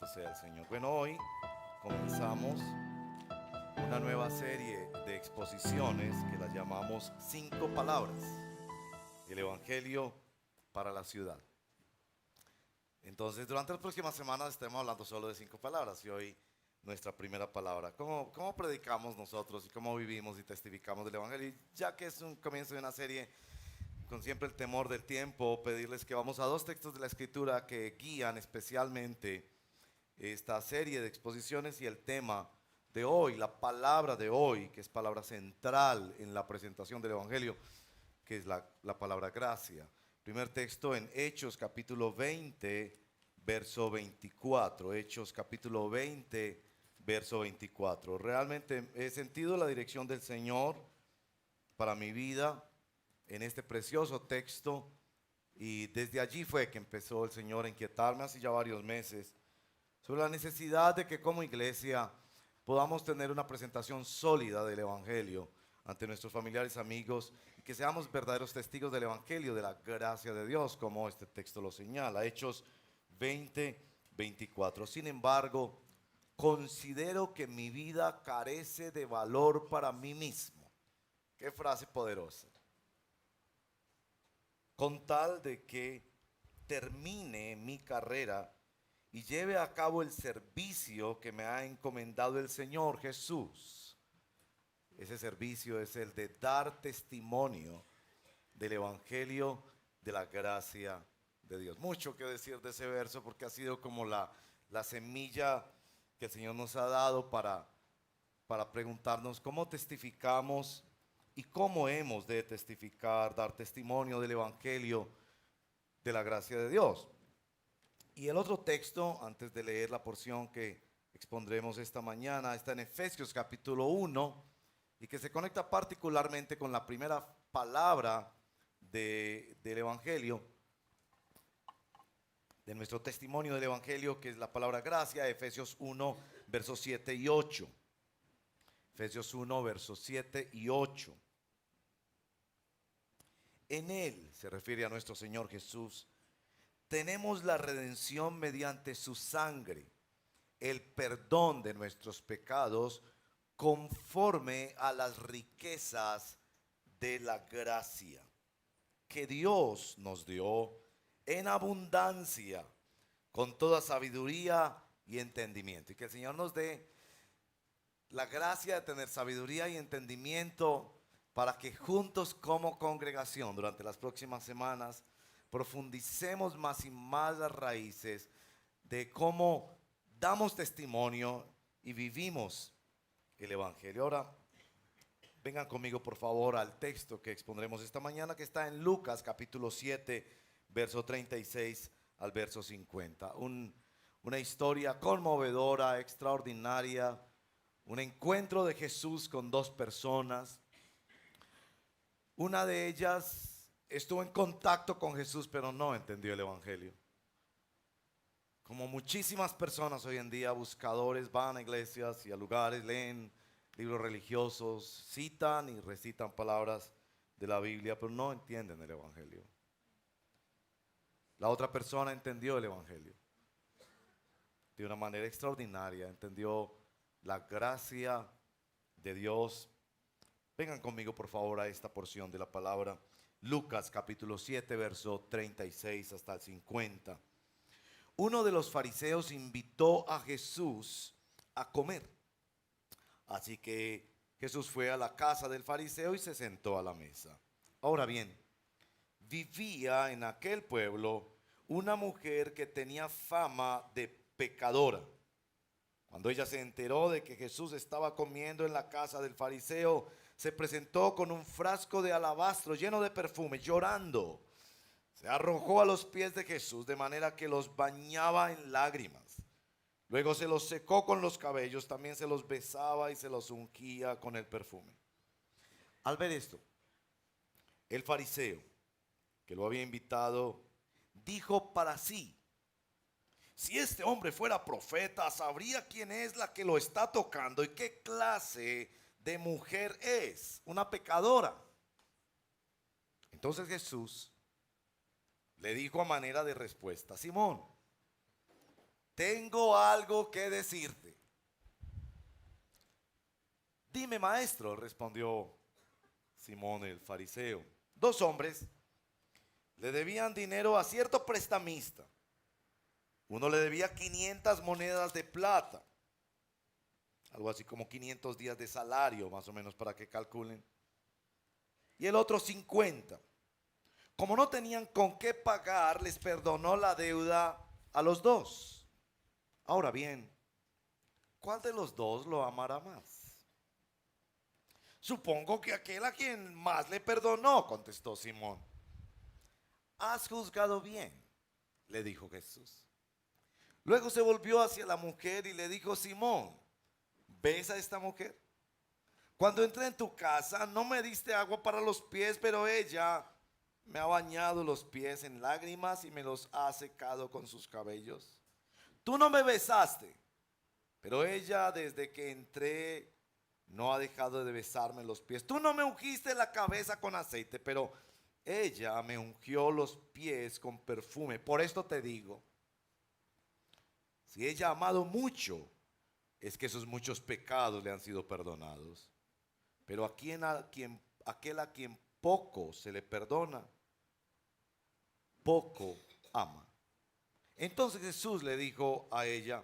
Bendito sea el Señor. Bueno, hoy comenzamos una nueva serie de exposiciones que las llamamos 5 palabras. El Evangelio para la ciudad. Entonces, durante las próximas semanas estaremos hablando solo de 5 palabras y hoy nuestra primera palabra. ¿Cómo predicamos nosotros y cómo vivimos y testificamos del Evangelio? Y ya que es un comienzo de una serie con siempre el temor del tiempo, pedirles que vamos a 2 textos de la Escritura que guían especialmente esta serie de exposiciones y el tema de hoy, la palabra de hoy, que es palabra central en la presentación del Evangelio, que es la palabra gracia. Primer texto en Hechos capítulo 20, verso 24. Hechos capítulo 20, verso 24. Realmente he sentido la dirección del Señor para mi vida en este precioso texto y desde allí fue que empezó el Señor a inquietarme hace ya varios meses sobre la necesidad de que como iglesia podamos tener una presentación sólida del Evangelio ante nuestros familiares, amigos, y que seamos verdaderos testigos del Evangelio, de la gracia de Dios, como este texto lo señala. Hechos 20, 24. Sin embargo, considero que mi vida carece de valor para mí mismo. Qué frase poderosa. Con tal de que termine mi carrera y lleve a cabo el servicio que me ha encomendado el Señor Jesús. Ese servicio es el de dar testimonio del Evangelio de la gracia de Dios. Mucho que decir de ese verso porque ha sido como la semilla que el Señor nos ha dado para preguntarnos cómo testificamos y cómo hemos de testificar, dar testimonio del Evangelio de la gracia de Dios. Y el otro texto, antes de leer la porción que expondremos esta mañana, está en Efesios capítulo 1 y que se conecta particularmente con la primera palabra del Evangelio, de nuestro testimonio del Evangelio, que es la palabra gracia, Efesios 1, versos 7 y 8. Efesios 1, versos 7 y 8. En Él, se refiere a nuestro Señor Jesús, tenemos la redención mediante su sangre, el perdón de nuestros pecados, conforme a las riquezas de la gracia que Dios nos dio en abundancia, con toda sabiduría y entendimiento. Y que el Señor nos dé la gracia de tener sabiduría y entendimiento para que juntos como congregación durante las próximas semanas profundicemos más y más las raíces de cómo damos testimonio y vivimos el Evangelio. Ahora, vengan conmigo por favor al texto que expondremos esta mañana, que está en Lucas capítulo 7, verso 36 al verso 50. Una historia conmovedora, extraordinaria, un encuentro de Jesús con 2 personas. Una de ellas estuvo en contacto con Jesús, pero no entendió el Evangelio. Como muchísimas personas hoy en día, buscadores, van a iglesias y a lugares, leen libros religiosos, citan y recitan palabras de la Biblia, pero no entienden el Evangelio. La otra persona entendió el Evangelio de una manera extraordinaria, entendió la gracia de Dios. Vengan conmigo por favor a esta porción de la palabra. Lucas capítulo 7, verso 36 hasta el 50. Uno de los fariseos invitó a Jesús a comer. Así que Jesús fue a la casa del fariseo y se sentó a la mesa. Ahora bien, vivía en aquel pueblo una mujer que tenía fama de pecadora. Cuando ella se enteró de que Jesús estaba comiendo en la casa del fariseo, se presentó con un frasco de alabastro lleno de perfume, llorando. Se arrojó a los pies de Jesús de manera que los bañaba en lágrimas. Luego se los secó con los cabellos, también se los besaba y se los ungía con el perfume. Al ver esto, el fariseo que lo había invitado dijo para sí: si este hombre fuera profeta, sabría quién es la que lo está tocando y qué clase de mujer es, una pecadora. Entonces Jesús le dijo a manera de respuesta: Simón, tengo algo que decirte. Dime, maestro, respondió Simón el fariseo. Dos hombres le debían dinero a cierto prestamista. Uno le debía 500 monedas de plata, algo así como 500 días de salario, más o menos, para que calculen. Y el otro 50. Como no tenían con qué pagar, les perdonó la deuda a los dos. Ahora bien, ¿cuál de los dos lo amará más? Supongo que aquel a quien más le perdonó, contestó Simón. Has juzgado bien, le dijo Jesús. Luego se volvió hacia la mujer y le dijo: Simón, ¿ves a esta mujer? Cuando entré en tu casa no me diste agua para los pies, pero ella me ha bañado los pies en lágrimas y me los ha secado con sus cabellos. Tú no me besaste, pero ella desde que entré no ha dejado de besarme los pies. Tú no me ungiste la cabeza con aceite, pero ella me ungió los pies con perfume. Por esto te digo, si ella ha amado mucho, es que esos muchos pecados le han sido perdonados. Pero aquel a quien poco se le perdona, poco ama. Entonces Jesús le dijo a ella: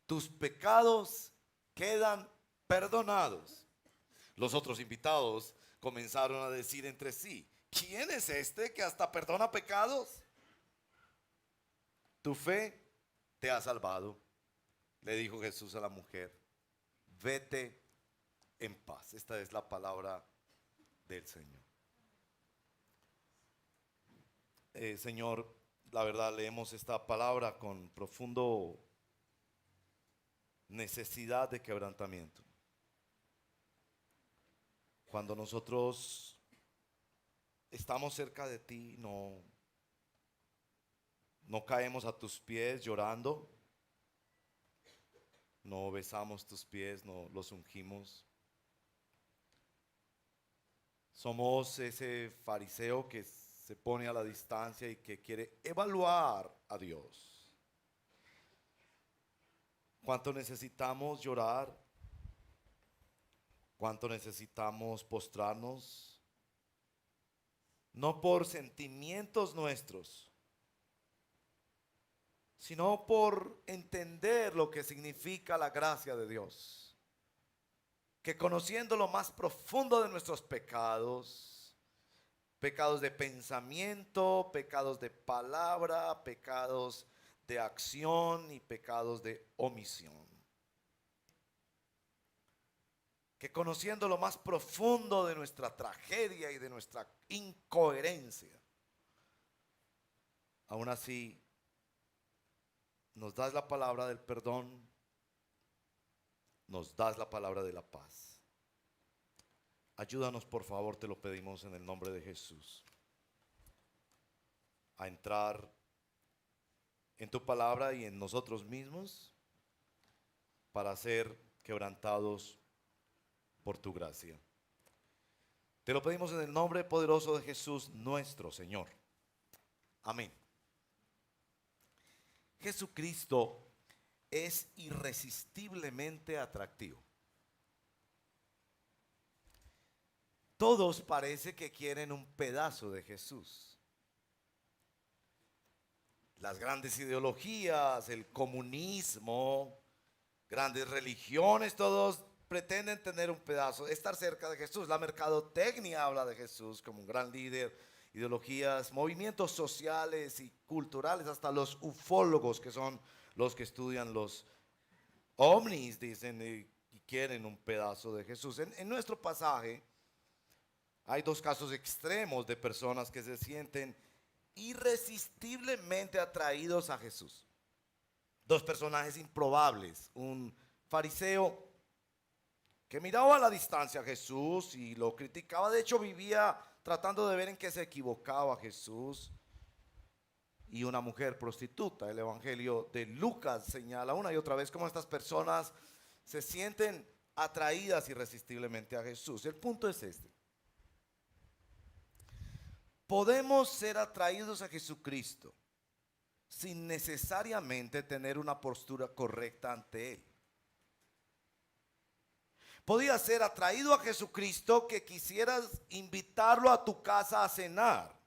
tus pecados quedan perdonados. Los otros invitados comenzaron a decir entre sí: ¿quién es este que hasta perdona pecados? Tu fe te ha salvado, le dijo Jesús a la mujer. Vete en paz. Esta es la palabra del Señor. Señor, la verdad leemos esta palabra con profundo necesidad de quebrantamiento. Cuando nosotros estamos cerca de ti, no caemos a tus pies llorando, no besamos tus pies, no los ungimos. Somos ese fariseo que se pone a la distancia y que quiere evaluar a Dios. ¿Cuánto necesitamos llorar? ¿Cuánto necesitamos postrarnos? No por sentimientos nuestros, sino por entender lo que significa la gracia de Dios. Que conociendo lo más profundo de nuestros pecados, pecados de pensamiento, pecados de palabra, pecados de acción y pecados de omisión. Que conociendo lo más profundo de nuestra tragedia y de nuestra incoherencia, aún así nos das la palabra del perdón, nos das la palabra de la paz. Ayúdanos, por favor, te lo pedimos en el nombre de Jesús, a entrar en tu palabra y en nosotros mismos para ser quebrantados por tu gracia. Te lo pedimos en el nombre poderoso de Jesús nuestro Señor. Amén. Jesucristo es irresistiblemente atractivo. Todos parece que quieren un pedazo de Jesús. Las grandes ideologías, el comunismo, grandes religiones, todos pretenden tener un pedazo, estar cerca de Jesús. La mercadotecnia habla de Jesús como un gran líder. Ideologías, movimientos sociales y culturales, hasta los ufólogos, que son los que estudian los ovnis, dicen y quieren un pedazo de Jesús. En nuestro pasaje hay dos casos extremos de personas que se sienten irresistiblemente atraídos a Jesús. Dos personajes improbables. Un fariseo que miraba a la distancia a Jesús y lo criticaba. De hecho, vivía tratando de ver en qué se equivocaba Jesús. Y una mujer prostituta. El Evangelio de Lucas señala una y otra vez cómo estas personas se sienten atraídas irresistiblemente a Jesús. El punto es este: podemos ser atraídos a Jesucristo sin necesariamente tener una postura correcta ante Él. Podías ser atraído a Jesucristo que quisieras invitarlo a tu casa a cenar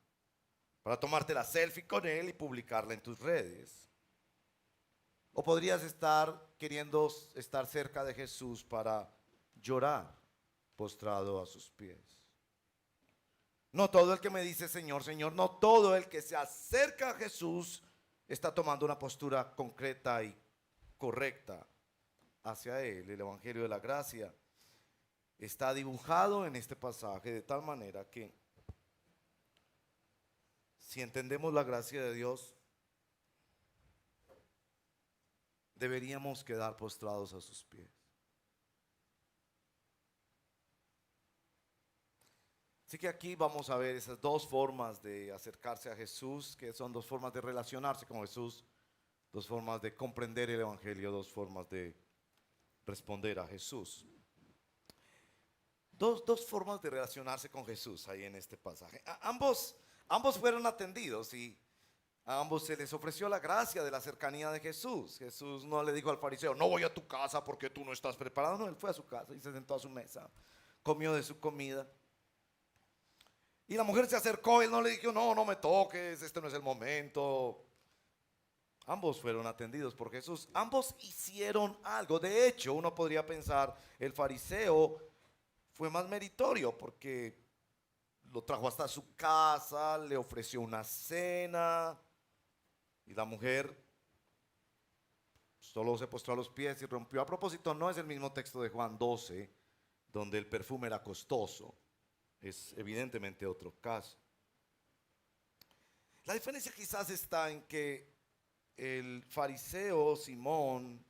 para tomarte la selfie con Él y publicarla en tus redes. O podrías estar queriendo estar cerca de Jesús para llorar postrado a sus pies. No todo el que me dice Señor, Señor, no todo el que se acerca a Jesús está tomando una postura concreta y correcta hacia Él. El Evangelio de la Gracia está dibujado en este pasaje de tal manera que si entendemos la gracia de Dios, deberíamos quedar postrados a sus pies. Así que aquí vamos a ver esas dos formas de acercarse a Jesús, que son dos formas de relacionarse con Jesús, dos formas de comprender el Evangelio, dos formas de responder a Jesús. Dos formas de relacionarse con Jesús ahí en este pasaje. Ambos fueron atendidos y a ambos se les ofreció la gracia de la cercanía de Jesús. Jesús no le dijo al fariseo, no voy a tu casa porque tú no estás preparado. No, él fue a su casa y se sentó a su mesa, comió de su comida. Y la mujer se acercó, él no le dijo, no me toques, este no es el momento. Ambos fueron atendidos por Jesús, ambos hicieron algo. De hecho, uno podría pensar, el fariseo fue más meritorio porque lo trajo hasta su casa, le ofreció una cena. Y la mujer solo se postró a los pies y rompió. A propósito, no es el mismo texto de Juan 12, donde el perfume era costoso. Es evidentemente otro caso. La diferencia quizás está en que el fariseo Simón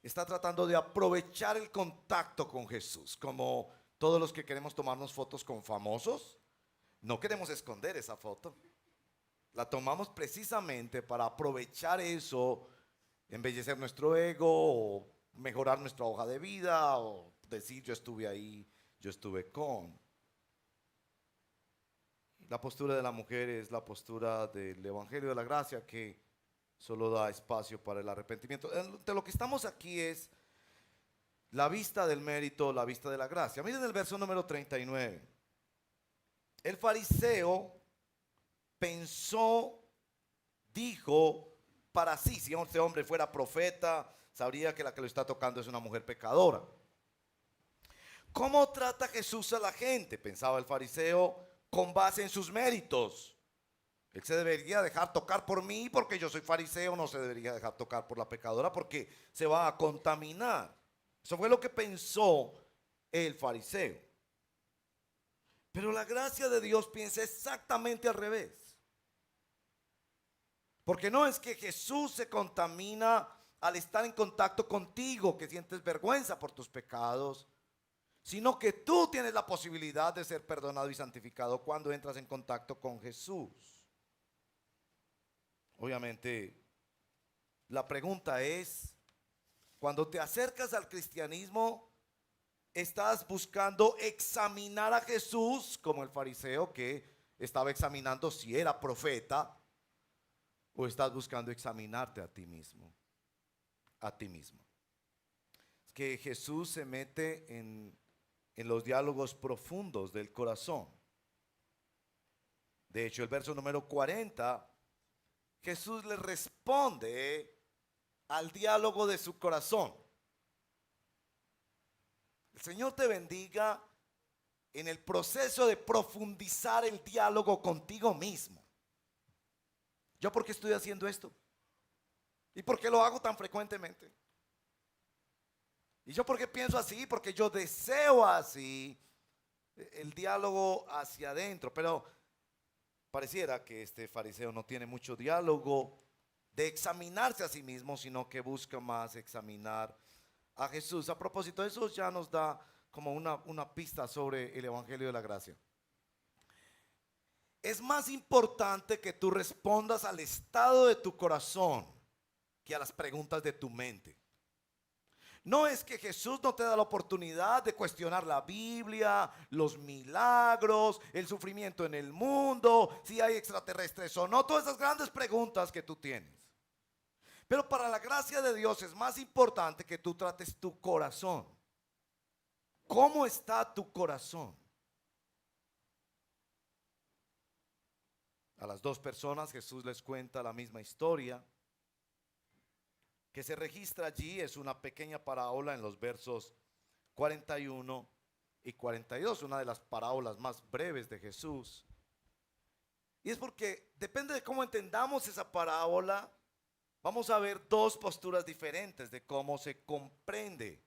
está tratando de aprovechar el contacto con Jesús. Como todos los que queremos tomarnos fotos con famosos, no queremos esconder esa foto. La tomamos precisamente para aprovechar eso, embellecer nuestro ego o mejorar nuestra hoja de vida o decir yo estuve ahí, yo estuve con. La postura de la mujer es la postura del Evangelio de la Gracia que solo da espacio para el arrepentimiento. De lo que estamos aquí es la vista del mérito, la vista de la gracia. Miren el verso número 39. El fariseo pensó, dijo para sí, si este hombre fuera profeta, sabría que la que lo está tocando es una mujer pecadora. ¿Cómo trata Jesús a la gente? Pensaba el fariseo, con base en sus méritos. Él se debería dejar tocar por mí porque yo soy fariseo, no se debería dejar tocar por la pecadora porque se va a contaminar. Eso fue lo que pensó el fariseo. Pero la gracia de Dios piensa exactamente al revés. Porque no es que Jesús se contamina al estar en contacto contigo, que sientes vergüenza por tus pecados, sino que tú tienes la posibilidad de ser perdonado y santificado cuando entras en contacto con Jesús. Obviamente, la pregunta es, cuando te acercas al cristianismo, ¿estás buscando examinar a Jesús como el fariseo que estaba examinando si era profeta? ¿O estás buscando examinarte a ti mismo? A ti mismo. Es que Jesús se mete en los diálogos profundos del corazón. De hecho, el verso número 40, Jesús le responde al diálogo de su corazón. El Señor te bendiga en el proceso de profundizar el diálogo contigo mismo. ¿Yo por qué estoy haciendo esto? ¿Y por qué lo hago tan frecuentemente? ¿Y yo por qué pienso así? Porque yo deseo así el diálogo hacia adentro. Pero pareciera que este fariseo no tiene mucho diálogo de examinarse a sí mismo, sino que busca más examinar a Jesús. A propósito, eso ya nos da como una pista sobre el Evangelio de la Gracia. Es más importante que tú respondas al estado de tu corazón que a las preguntas de tu mente. No es que Jesús no te da la oportunidad de cuestionar la Biblia, los milagros, el sufrimiento en el mundo, si hay extraterrestres o no, todas esas grandes preguntas que tú tienes. Pero para la gracia de Dios es más importante que tú trates tu corazón. ¿Cómo está tu corazón? A las dos personas Jesús les cuenta la misma historia que se registra allí. Es una pequeña parábola en los versos 41 y 42, una de las parábolas más breves de Jesús. Y es porque depende de cómo entendamos esa parábola, vamos a ver dos posturas diferentes de cómo se comprende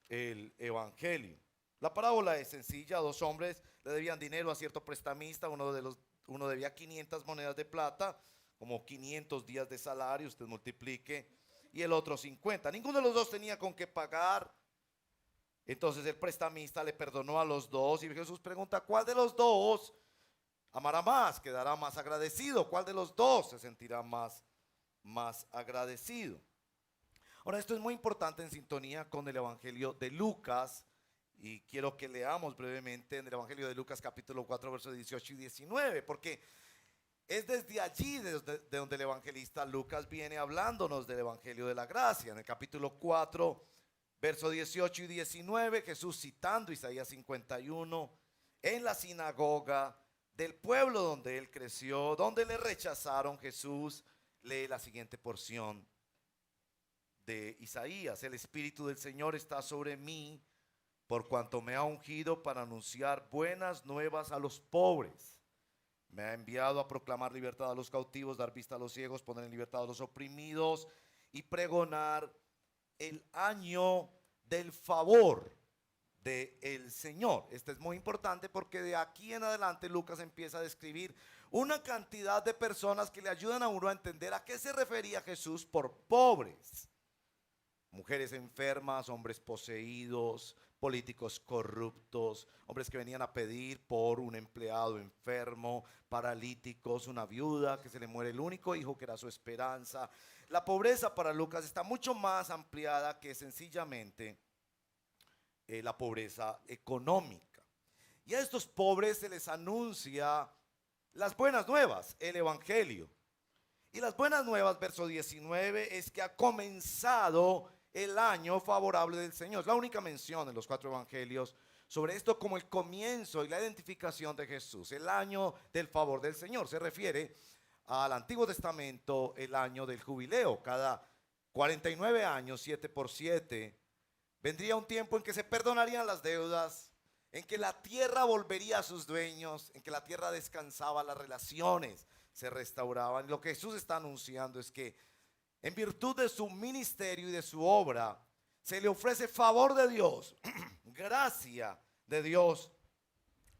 el evangelio. La parábola es sencilla. Dos hombres le debían dinero a cierto prestamista. Uno debía 500 monedas de plata, como 500 días de salario, usted multiplique, y el otro 50. Ninguno de los dos tenía con qué pagar. Entonces el prestamista le perdonó a los dos, y Jesús pregunta: ¿cuál de los dos amará más? ¿Quedará más agradecido? ¿Cuál de los dos se sentirá más agradecido? Ahora, esto es muy importante en sintonía con el Evangelio de Lucas, y quiero que leamos brevemente en el Evangelio de Lucas capítulo 4 versos 18 y 19, porque es desde allí de donde el evangelista Lucas viene hablándonos del Evangelio de la Gracia. En el capítulo 4, versos 18 y 19, Jesús, citando Isaías 51, en la sinagoga del pueblo donde él creció, donde le rechazaron, Jesús lee la siguiente porción de Isaías: el Espíritu del Señor está sobre mí, por cuanto me ha ungido para anunciar buenas nuevas a los pobres. Me ha enviado a proclamar libertad a los cautivos, dar vista a los ciegos, poner en libertad a los oprimidos y pregonar el año del favor del Señor. Esto es muy importante porque de aquí en adelante Lucas empieza a describir una cantidad de personas que le ayudan a uno a entender a qué se refería Jesús por pobres. Mujeres enfermas, hombres poseídos, políticos corruptos, hombres que venían a pedir por un empleado enfermo, paralíticos, una viuda que se le muere el único hijo que era su esperanza. La pobreza para Lucas está mucho más ampliada que sencillamente la pobreza económica. Y a estos pobres se les anuncia las buenas nuevas, el evangelio. Y las buenas nuevas, verso 19, es que ha comenzado el año favorable del Señor. Es la única mención en los cuatro evangelios sobre esto como el comienzo y la identificación de Jesús. El año del favor del Señor se refiere al Antiguo Testamento, el año del jubileo. Cada 49 años, 7 por 7, vendría un tiempo en que se perdonarían las deudas, en que la tierra volvería a sus dueños, en que la tierra descansaba, las relaciones se restauraban. Lo que Jesús está anunciando es que en virtud de su ministerio y de su obra, se le ofrece favor de Dios, gracia de Dios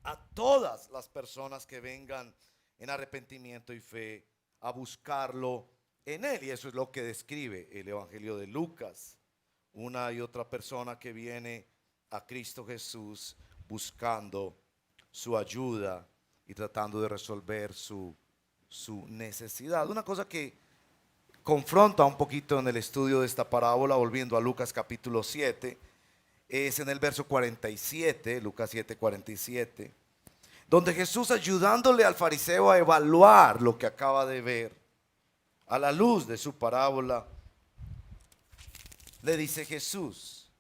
a todas las personas que vengan en arrepentimiento y fe a buscarlo en Él. Y eso es lo que describe el Evangelio de Lucas. Una y otra persona que viene a Cristo Jesús buscando su ayuda y tratando de resolver su necesidad. Una cosa que confronta un poquito en el estudio de esta parábola, volviendo a Lucas capítulo 7, es en el verso 47, Lucas 7, 47, donde Jesús, ayudándole al fariseo a evaluar lo que acaba de ver, a la luz de su parábola, le dice Jesús: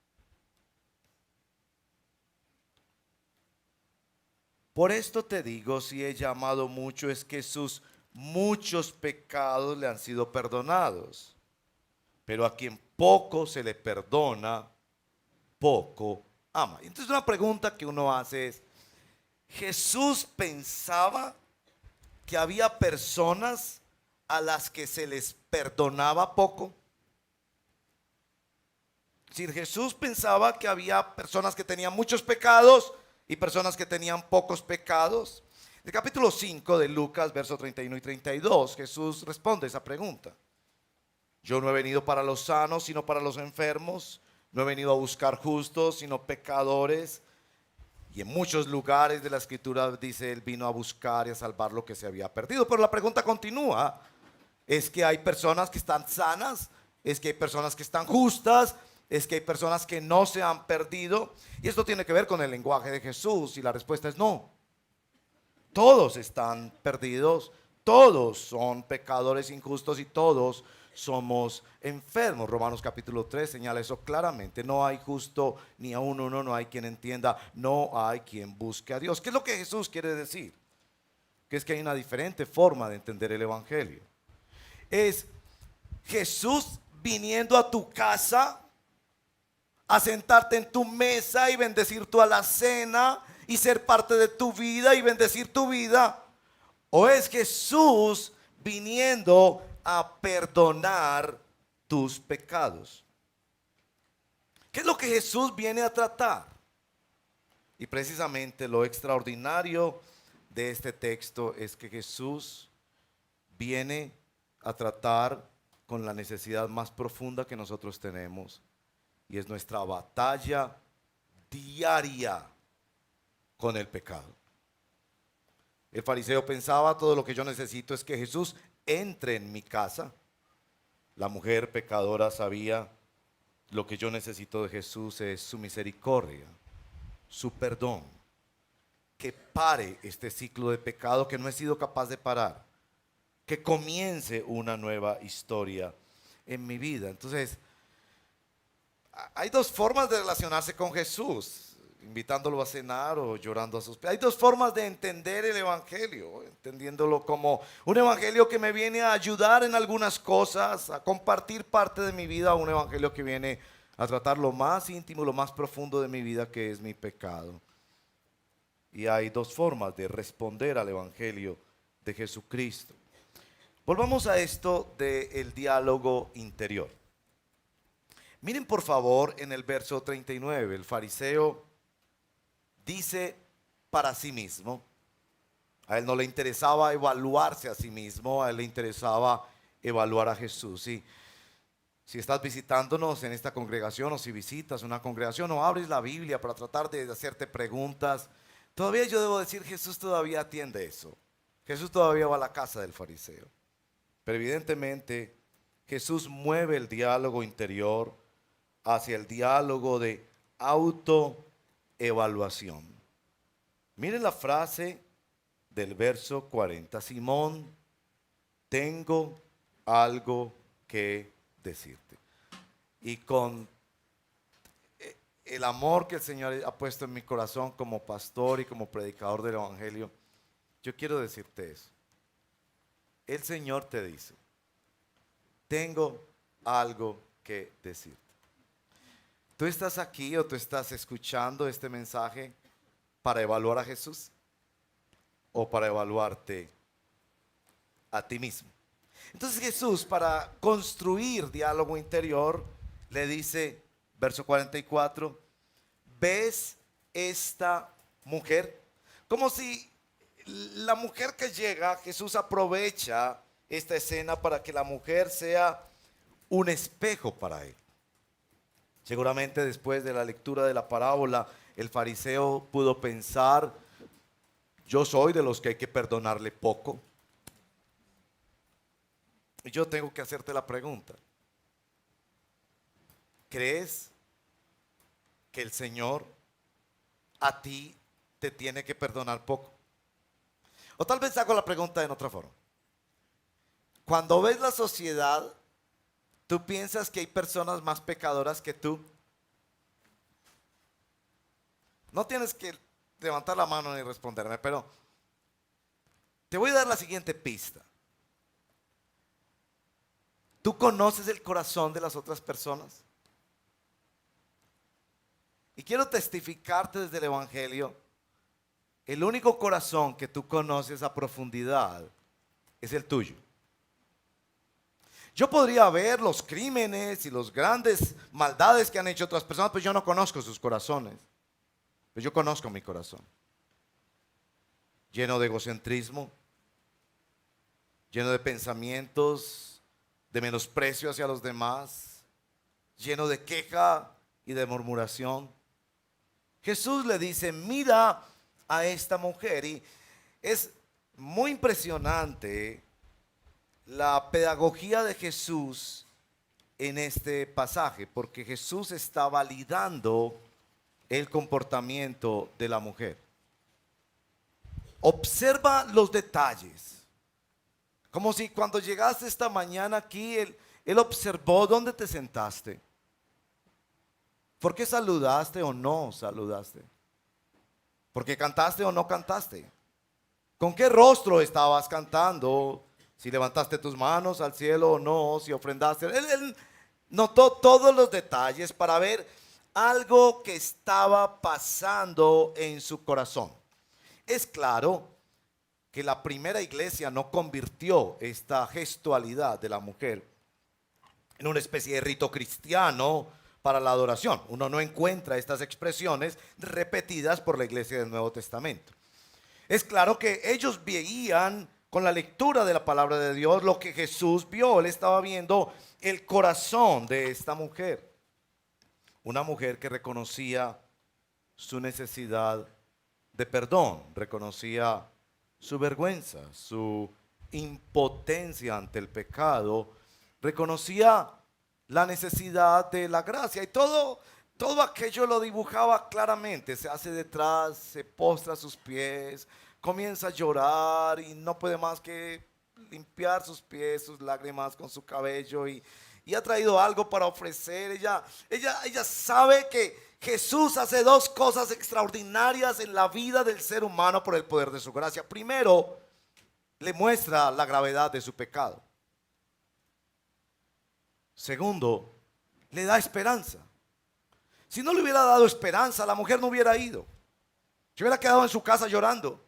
por esto te digo, si he llamado mucho, es que sus muchos pecados le han sido perdonados, pero a quien poco se le perdona, poco ama. Entonces una pregunta que uno hace es: ¿Jesús pensaba que había personas a las que se les perdonaba poco? Si Jesús pensaba que había personas que tenían muchos pecados y personas que tenían pocos pecados. En el capítulo 5 de Lucas, versos 31 y 32, Jesús responde esa pregunta. Yo no he venido para los sanos, sino para los enfermos. No he venido a buscar justos, sino pecadores. Y en muchos lugares de la escritura dice, Él vino a buscar y a salvar lo que se había perdido. Pero la pregunta continúa. Es que hay personas que están sanas, es que hay personas que están justas, es que hay personas que no se han perdido, y esto tiene que ver con el lenguaje de Jesús, y la respuesta es no. Todos están perdidos, todos son pecadores injustos y todos somos enfermos. Romanos capítulo 3 señala eso claramente. No hay justo ni aun uno, no hay quien entienda, no hay quien busque a Dios. ¿Qué es lo que Jesús quiere decir? Que es que hay una diferente forma de entender el evangelio. Es Jesús viniendo a tu casa, a sentarte en tu mesa y bendecir tu alacena y ser parte de tu vida y bendecir tu vida. ¿O es Jesús viniendo a perdonar tus pecados? ¿Qué es lo que Jesús viene a tratar? Y precisamente lo extraordinario de este texto es que Jesús viene a tratar con la necesidad más profunda que nosotros tenemos, y es nuestra batalla diaria con el pecado. El fariseo pensaba: todo lo que yo necesito es que Jesús entre en mi casa. La mujer pecadora sabía: lo que yo necesito de Jesús es su misericordia, su perdón, que pare este ciclo de pecado que no he sido capaz de parar, que comience una nueva historia en mi vida. Entonces, hay dos formas de relacionarse con Jesús: invitándolo a cenar o llorando a sus pies. Hay dos formas de entender el evangelio: entendiéndolo como un evangelio que me viene a ayudar en algunas cosas, a compartir parte de mi vida, un evangelio que viene a tratar lo más íntimo, lo más profundo de mi vida, que es mi pecado. Y hay dos formas de responder al evangelio de Jesucristo. Volvamos a esto del diálogo interior. Miren por favor en el verso 39, el fariseo dice para sí mismo. A él no le interesaba evaluarse a sí mismo, a él le interesaba evaluar a Jesús. Y si estás visitándonos en esta congregación, o si visitas una congregación o abres la Biblia para tratar de hacerte preguntas, todavía yo debo decir, Jesús todavía atiende eso. Jesús todavía va a la casa del fariseo. Pero evidentemente Jesús mueve el diálogo interior hacia el diálogo de autoevaluación. Miren la frase del verso 40. Simón, tengo algo que decirte. Y con el amor que el Señor ha puesto en mi corazón como pastor y como predicador del evangelio, yo quiero decirte eso. El Señor te dice: tengo algo que decirte. ¿Tú estás aquí o tú estás escuchando este mensaje para evaluar a Jesús o para evaluarte a ti mismo? Entonces Jesús, para construir diálogo interior, le dice, verso 44, ¿ves esta mujer? Como si la mujer que llega, Jesús aprovecha esta escena para que la mujer sea un espejo para él. Seguramente después de la lectura de la parábola, el fariseo pudo pensar: yo soy de los que hay que perdonarle poco. Y yo tengo que hacerte la pregunta: ¿crees que el Señor a ti te tiene que perdonar poco? O tal vez hago la pregunta en otra forma. Cuando ves la sociedad, ¿tú piensas que hay personas más pecadoras que tú? No tienes que levantar la mano ni responderme, pero te voy a dar la siguiente pista. ¿Tú conoces el corazón de las otras personas? Y quiero testificarte desde el evangelio: el único corazón que tú conoces a profundidad es el tuyo. Yo podría ver los crímenes y las grandes maldades que han hecho otras personas, pero yo no conozco sus corazones. Pero yo conozco mi corazón. Lleno de egocentrismo, lleno de pensamientos de menosprecio hacia los demás, lleno de queja y de murmuración. Jesús le dice: mira a esta mujer. Y es muy impresionante la pedagogía de Jesús en este pasaje, porque Jesús está validando el comportamiento de la mujer. Observa los detalles. Como si cuando llegaste esta mañana aquí, él observó dónde te sentaste. ¿Por qué saludaste o no saludaste? ¿Por qué cantaste o no cantaste? ¿Con qué rostro estabas cantando? Si levantaste tus manos al cielo o no, si ofrendaste. Él notó todos los detalles para ver algo que estaba pasando en su corazón. Es claro que la primera iglesia no convirtió esta gestualidad de la mujer en una especie de rito cristiano para la adoración. Uno no encuentra estas expresiones repetidas por la iglesia del Nuevo Testamento. Es claro que ellos veían con la lectura de la palabra de Dios lo que Jesús vio. Él estaba viendo el corazón de esta mujer. Una mujer que reconocía su necesidad de perdón, reconocía su vergüenza, su impotencia ante el pecado, reconocía la necesidad de la gracia y todo aquello lo dibujaba claramente. Se hace detrás, se postra a sus pies, comienza a llorar y no puede más que limpiar sus pies, sus lágrimas con su cabello y ha traído algo para ofrecer. Ella sabe que Jesús hace dos cosas extraordinarias en la vida del ser humano por el poder de su gracia. Primero, le muestra la gravedad de su pecado. Segundo, le da esperanza. Si no le hubiera dado esperanza, la mujer no hubiera ido. Se hubiera quedado en su casa llorando,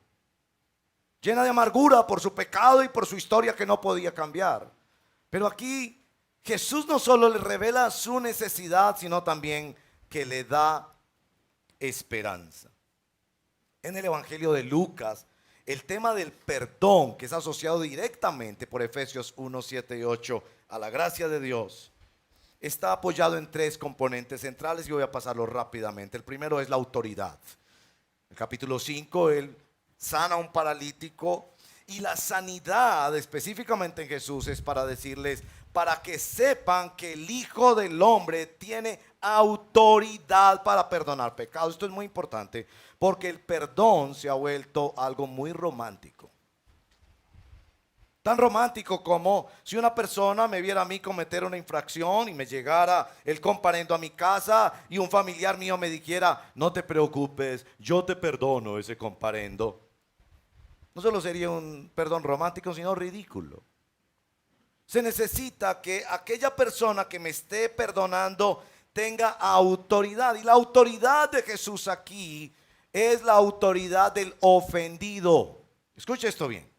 llena de amargura por su pecado y por su historia que no podía cambiar. Pero aquí Jesús no solo le revela su necesidad, sino también que le da esperanza. En el Evangelio de Lucas, el tema del perdón, que es asociado directamente por Efesios 1, 7 y 8 a la gracia de Dios, está apoyado en tres componentes centrales y voy a pasarlo rápidamente. El primero es la autoridad. En el capítulo 5, él sana a un paralítico y la sanidad específicamente en Jesús es para decirles, para que sepan que el Hijo del Hombre tiene autoridad para perdonar pecados. Esto es muy importante porque el perdón se ha vuelto algo muy romántico. Tan romántico como si una persona me viera a mí cometer una infracción y me llegara el comparendo a mi casa y un familiar mío me dijera, no te preocupes, yo te perdono ese comparendo. No solo sería un perdón romántico, sino ridículo. Se necesita que aquella persona que me esté perdonando tenga autoridad. Y la autoridad de Jesús aquí es la autoridad del ofendido. Escuche esto bien.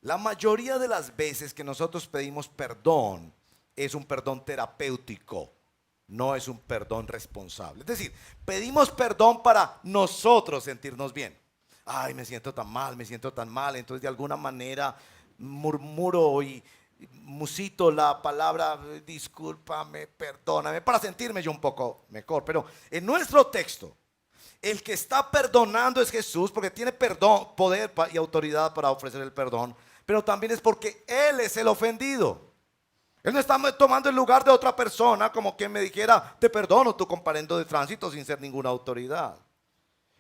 La mayoría de las veces que nosotros pedimos perdón es un perdón terapéutico, no es un perdón responsable. Es decir, pedimos perdón para nosotros sentirnos bien. Ay, me siento tan mal, entonces de alguna manera murmuro y musito la palabra discúlpame, perdóname, para sentirme yo un poco mejor. Pero en nuestro texto, el que está perdonando es Jesús, porque tiene perdón, poder y autoridad para ofrecer el perdón, pero también es porque Él es el ofendido. Él no está tomando el lugar de otra persona como quien me dijera, te perdono tu comparendo de tránsito sin ser ninguna autoridad.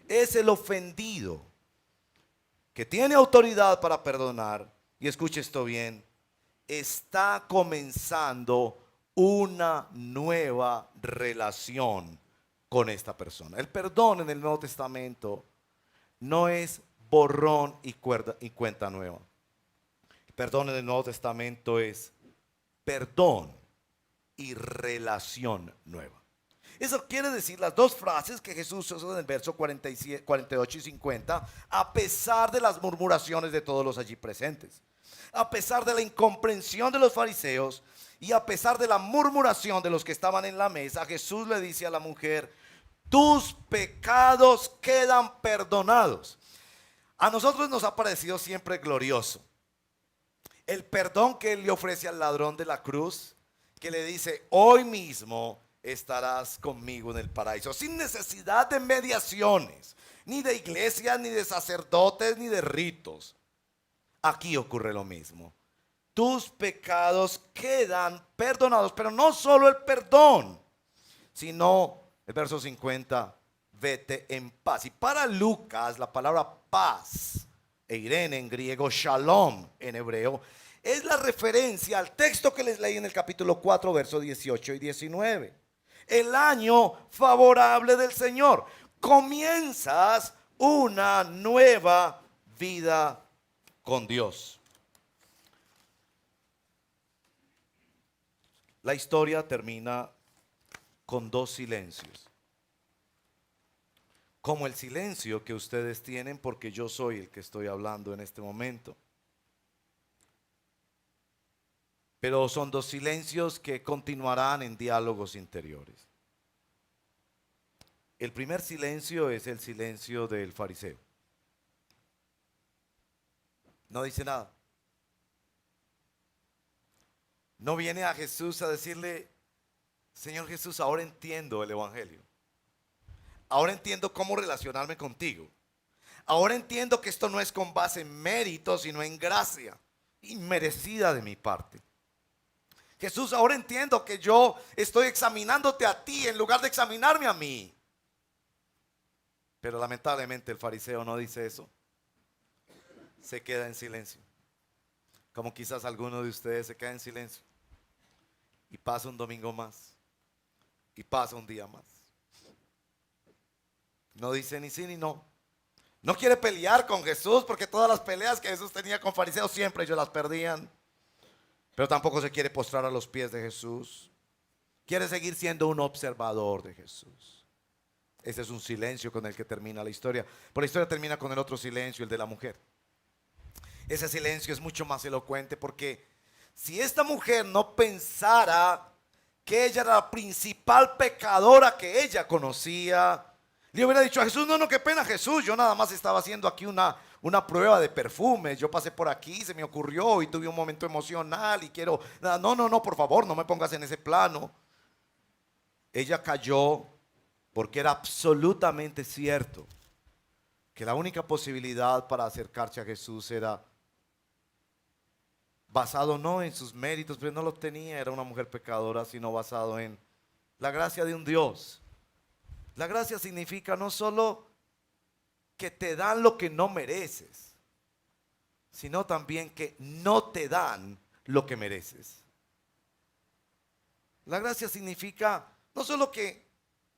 Es el ofendido que tiene autoridad para perdonar. Y escuche esto bien, está comenzando una nueva relación con esta persona. El perdón en el Nuevo Testamento no es borrón y cuenta nueva. El perdón en el Nuevo Testamento es perdón y relación nueva. Eso quiere decir las dos frases que Jesús usó en el verso 47, 48 y 50, a pesar de las murmuraciones de todos los allí presentes, a pesar de la incomprensión de los fariseos y a pesar de la murmuración de los que estaban en la mesa, Jesús le dice a la mujer, tus pecados quedan perdonados. A nosotros nos ha parecido siempre glorioso el perdón que Él le ofrece al ladrón de la cruz, que le dice, hoy mismo estarás conmigo en el paraíso, sin necesidad de mediaciones, ni de iglesias, ni de sacerdotes, ni de ritos. Aquí ocurre lo mismo. tus pecados quedan perdonados. Pero no solo el perdón, sino el verso 50, vete en paz. Y para Lucas la palabra paz, eirene en griego, shalom en hebreo, es la referencia al texto que les leí en el capítulo 4, versos 18 y 19. El año favorable del Señor. Comienzas una nueva vida con Dios. La historia termina con dos silencios. Como el silencio que ustedes tienen, porque yo soy el que estoy hablando en este momento. Pero son dos silencios que continuarán en diálogos interiores. El primer silencio es el silencio del fariseo. No dice nada. No viene a Jesús a decirle: Señor Jesús, ahora entiendo el evangelio. Ahora entiendo cómo relacionarme contigo. Ahora entiendo que esto no es con base en mérito, sino en gracia inmerecida de mi parte. Jesús, ahora entiendo que yo estoy examinándote a ti en lugar de examinarme a mí. Pero lamentablemente el fariseo no dice eso. Se queda en silencio. Como quizás alguno de ustedes se queda en silencio. Y pasa un domingo más. Y pasa un día más. No dice ni sí ni no. No quiere pelear con Jesús, porque todas las peleas que Jesús tenía con fariseos siempre ellos las perdían. Pero tampoco se quiere postrar a los pies de Jesús. Quiere seguir siendo un observador de Jesús. Ese es un silencio con el que termina la historia. Pero la historia termina con el otro silencio, el de la mujer. Ese silencio es mucho más elocuente, porque si esta mujer no pensara que ella era la principal pecadora que ella conocía, le hubiera dicho a Jesús: no, qué pena Jesús, yo nada más estaba haciendo aquí una prueba de perfumes, yo pasé por aquí, se me ocurrió y tuve un momento emocional y quiero, no, por favor, no me pongas en ese plano. Ella cayó porque era absolutamente cierto que la única posibilidad para acercarse a Jesús era basado no en sus méritos, pero no los tenía, era una mujer pecadora, sino basado en la gracia de un Dios. La gracia significa no solo que te dan lo que no mereces, sino también que no te dan lo que mereces. La gracia significa no solo que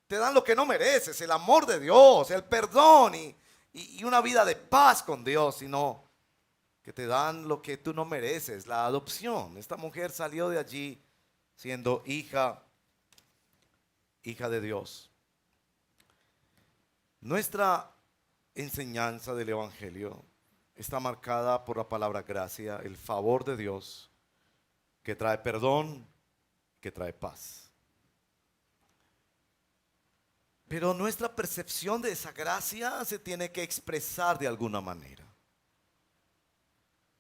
te dan lo que no mereces, el amor de Dios, el perdón y una vida de paz con Dios, sino que te dan lo que tú no mereces, la adopción. Esta mujer salió de allí siendo hija de Dios. Nuestra enseñanza del evangelio está marcada por la palabra gracia, el favor de Dios, que trae perdón, que trae paz. Pero nuestra percepción de esa gracia se tiene que expresar de alguna manera.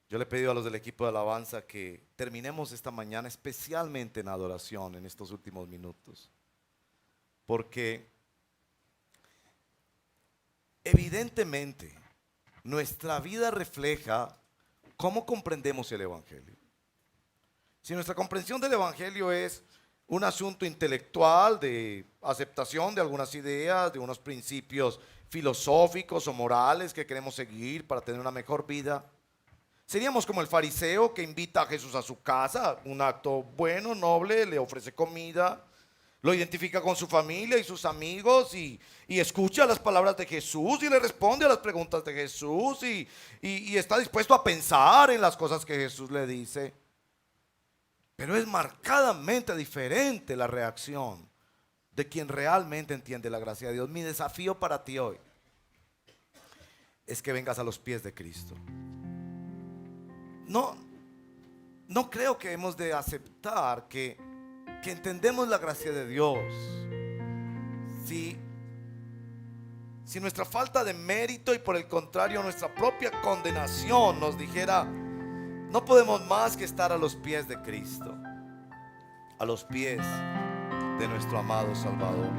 Yo le he pedido a los del equipo de alabanza que terminemos esta mañana especialmente en adoración en estos últimos minutos, porque evidentemente nuestra vida refleja cómo comprendemos el evangelio. Si nuestra comprensión del evangelio es un asunto intelectual de aceptación de algunas ideas, de unos principios filosóficos o morales que queremos seguir para tener una mejor vida, seríamos como el fariseo que invita a Jesús a su casa, un acto bueno, noble, le ofrece comida, lo identifica con su familia y sus amigos y escucha las palabras de Jesús y le responde a las preguntas de Jesús y está dispuesto a pensar en las cosas que Jesús le dice. Pero es marcadamente diferente la reacción de quien realmente entiende la gracia de Dios. Mi desafío para ti hoy es que vengas a los pies de Cristo. No creo que hemos de aceptar que entendemos la gracia de Dios si nuestra falta de mérito y por el contrario nuestra propia condenación nos dijera: no podemos más que estar a los pies de Cristo, a los pies de nuestro amado Salvador.